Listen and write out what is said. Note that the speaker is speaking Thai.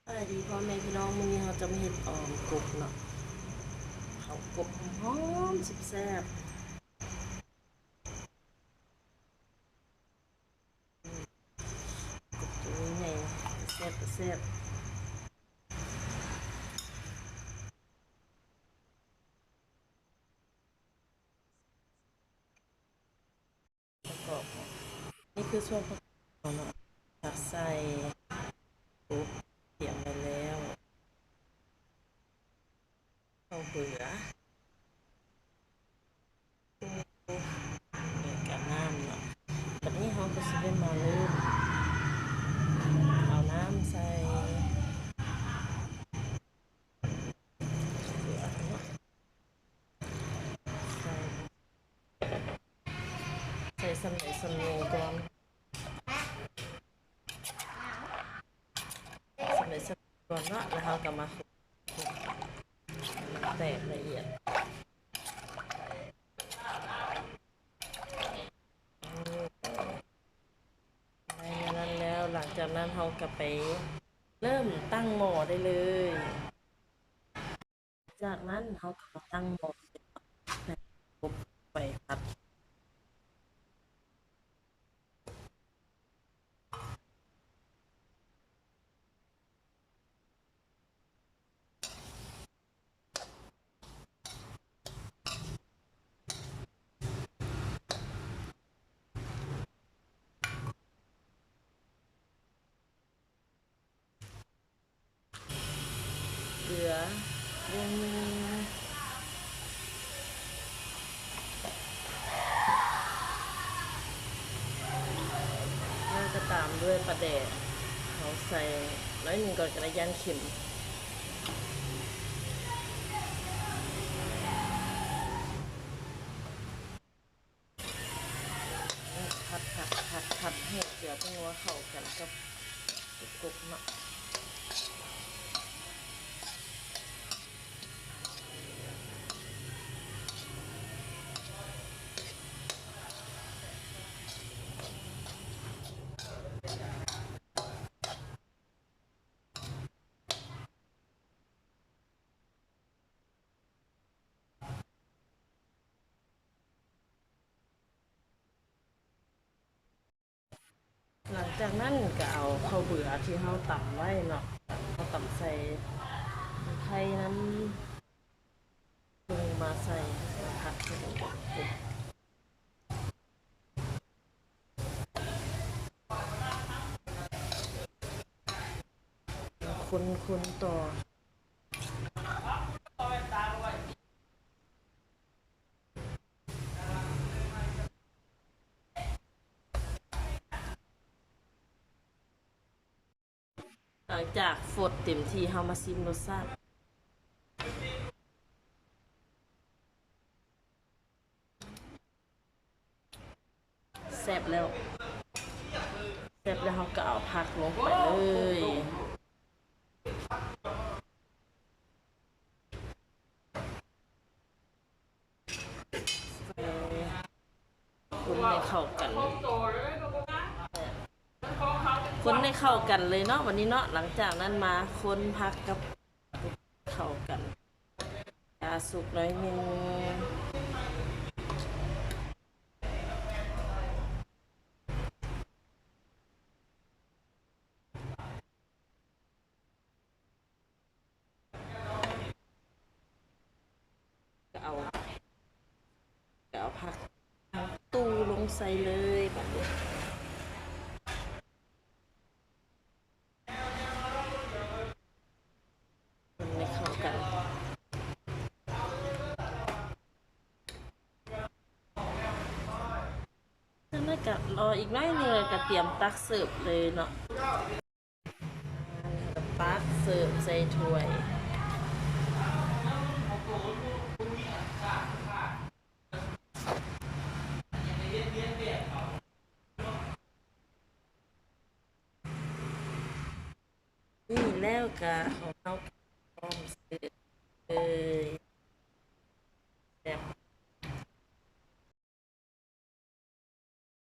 สวัสดีพ่อแม่พี่น้องมื้อนี้เราจะมาเฮ็ดกบเนาะเขากบหอมสุดแซ่บกบตัวนี้ไงแซ่บประกอบนี่คือส่วนประกอบเนาะตักใส่กบเตรียมไว้แล้วข้าวเบื่อเนี่ยกับน้ำเนาะตอนนี้เราก็จะได้มาเริ่มเอาน้ำใส่เบื่อเนาะใส่สำเร็จสำเร็จก่อนสำเร็จสำเร็จก่อนเนาะแล้วเราก็มาคลุกแตกละเอียดในนั้นแล้วหลังจากนั้นเราก็ไปเริ่มตั้งหม้อได้เลยจากนั้นเราก็มาตั้งหม้อแล้วก็ไปผัดเกลือเรื่องนึงแล้วก็ตามด้วยปลาแดกเขาใส่น้อยหนึ่งก่อนกระยันเข็มผัดให้เกลือตัวนัวเข้ากันกับกบเนาะหลังจากนั้นก็เอาข้าวเบื่อที่เราตำไว้เนาะเราตำใส่ไข่น้ำปรุงมาใส่ผัดให้กบคนต่อหลังจากฝดเต็มที่เฮามาซิมรสชาติแซ่บแล้วเฮาก็เอาผักลงไปเลยคนให้เข้ากันเลยเนาะวันนี้เนาะหลังจากนั้นมาคนผักกับเข้ากันยาสุกหน่อยนึงก็เอาผักตู้ลงใส่เลยแบบนี้คนให้เข้ากันแล้วก็รออีกน้อยนึงก็เตรียมตักเสิร์ฟเลยเนาะตักเสิร์ฟใส่ถ้วยนี่แล้วก็เอา